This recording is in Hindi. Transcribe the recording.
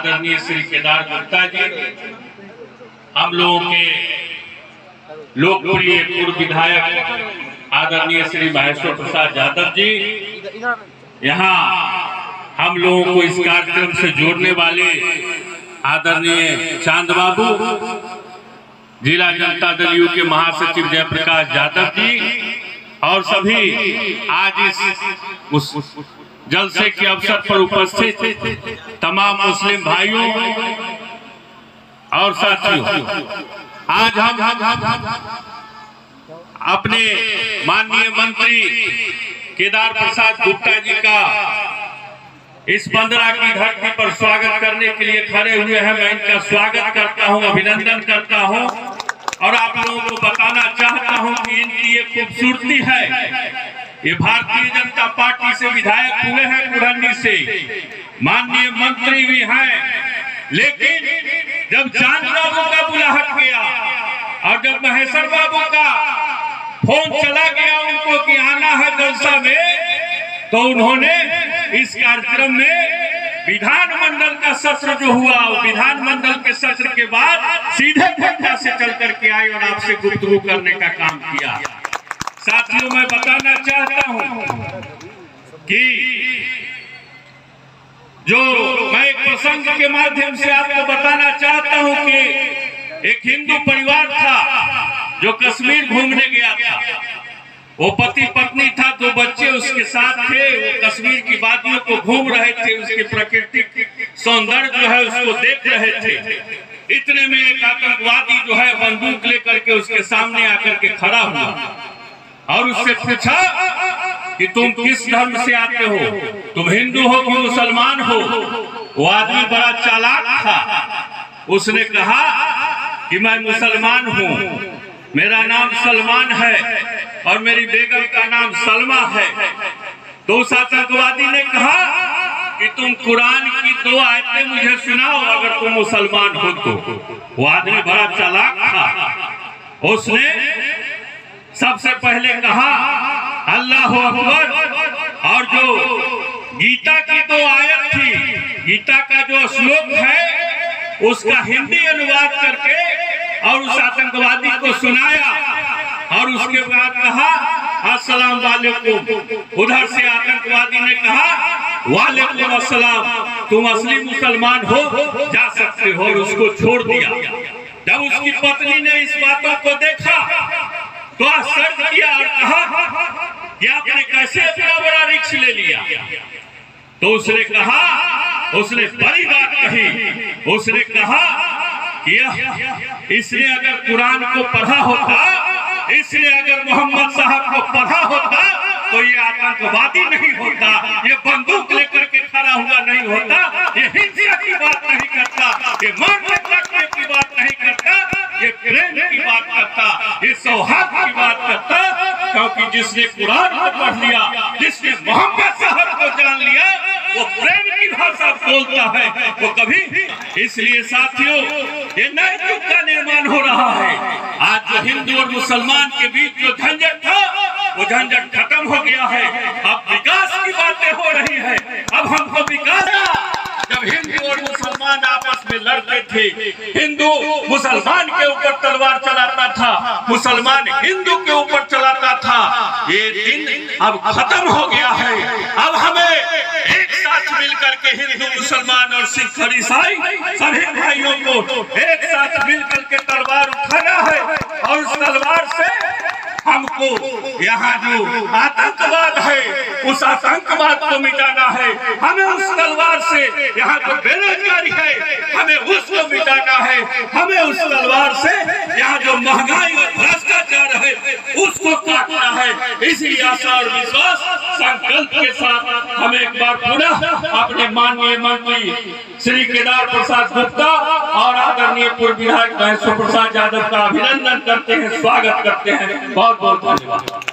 आदरणीय श्री केदार गुप्ता जी, हम लोगों के लोकप्रिय पूर्व विधायक आदरणीय श्री महेश्वर प्रसाद यादव जी, यहाँ हम लोगों को इस कार्यक्रम से जोड़ने वाले आदरणीय चांद बाबू, जिला जनता दल यू के महासचिव जयप्रकाश यादव जी और सभी आज उस जलसे के अवसर पर उपस्थित तमाम मुस्लिम भाइयों और साथियों, आज हम अपने माननीय मंत्री केदार प्रसाद गुप्ता जी का इस 15 की धरती पर स्वागत करने के लिए खड़े हुए हैं। मैं इनका स्वागत करता हूं, अभिनंदन करता हूं और आप लोगों को बताना चाहता हूं कि इनकी ये खूबसूरती है। ये भारतीय जनता पार्टी से विधायक हुए हैं, कुढ़नी से माननीय मंत्री भी हैं, लेकिन जब चांद बाबू का बुलाहट गया और जब महेश्वर बाबू का फोन चला गया उनको कि आना है जलसा में, तो उन्होंने इस कार्यक्रम में विधानमंडल का सत्र जो हुआ, विधानमंडल के सत्र के बाद सीधे पटना से चल करके आए और आपसे गुफ्तगू करने का काम किया। साथियों, मैं बताना चाहता हूं कि जो मैं एक प्रसंग के माध्यम से आपको बताना चाहता हूं कि एक हिंदू परिवार था जो कश्मीर घूमने गया था। वो पति पत्नी था, 2 बच्चे उसके साथ थे। वो कश्मीर की वादियों को घूम रहे थे, उसके प्राकृतिक सौंदर्य जो है उसको देख रहे थे। इतने में एक आतंकवादी जो है बंदूक लेकर के उसके सामने आकर के खड़ा हुआ और उससे पूछा कि तुम किस धर्म से आते हो, तुम हिंदू हो कि मुसलमान हो। वो आदमी बड़ा चालाक था, उसने कहा कि मैं मुसलमान हूँ, मेरा नाम सलमान है और मेरी बेगम का नाम सलमा है। तो उस आतंकवादी ने कहा कि तुम कुरान की 2 आयतें मुझे सुनाओ अगर तुम मुसलमान हो तो। वो आदमी बड़ा चालाक था, उसने सबसे पहले कहा अल्लाह अकबर, और जो गीता की 2 आयत थी, गीता का जो श्लोक है उसका हिंदी अनुवाद करके और उस आतंकवादी को सुनाया और उसके बाद कहा अस्सलाम वालेकुम। उधर से आतंकवादी ने कहा वालेकुम अस्सलाम, तुम असली मुसलमान हो, जा सकते हो, और उसको छोड़ दिया। जब उसकी पत्नी ने इस बातों को देखा तो आश्चर्य किया और कहा कि आपने कैसे इतना बड़ा रिस्क ले लिया। तो उसने कहा, उसने बड़ी बात कही, उसने कहा कि इसने अगर कुरान को पढ़ा होता, इसने अगर मोहम्मद साहब को पढ़ा होता तो ये आतंकवादी नहीं होता, ये बंदूक लेकर के खड़ा हुआ नहीं होता, ये हिंसा की बात नहीं करता, ये मारने काटने की बात नहीं करता, ये प्रेम की बात करता, ये सौहार्द की बात करता। क्योंकि जिसने कुरान को पढ़ लिया, जिसने मोहम्मद साहब को जान लिया, वो प्रेम की भाषा बोलता है, वो कभी। इसलिए साथियों, ये नए युग का निर्माण हो रहा है। आज जो हिंदू और मुसलमान के बीच जो झंझट था वो झंझट खत्म हो गया है। अब विकास की बातें हो रही है। अब हमको विकास, जब हिंदू और मुसलमान आपस में लड़ते थे, हिंदू मुसलमान के ऊपर तलवार चलाता था, मुसलमान हिंदू के ऊपर चलाता था, ये दिन अब खत्म हो गया है। अब हमें एक साथ मिलकर के हिंदू मुसलमान और सिख और ईसाई सभी भाइयों को एक साथ मिलकर के तलवार उठाना है और उस तलवार से हमको यहाँ जो आतंकवाद है उस आतंकवाद को मिटाना है। हमें उस तलवार से यहाँ जो बेरोजगारी है हमें उसको मिटाना है। हमें उस तलवार से यहाँ जो महंगाई और भ्रष्टाचार है उसको काटना है। इसी आशा और विश्वास संकल्प के साथ हम एक बार पुनः अपने माननीय मंत्री श्री केदार प्रसाद गुप्ता और आदरणीय पूर्व विधायक महेश्वर प्रसाद यादव का अभिनंदन करते हैं, स्वागत करते हैं। बहुत बहुत धन्यवाद।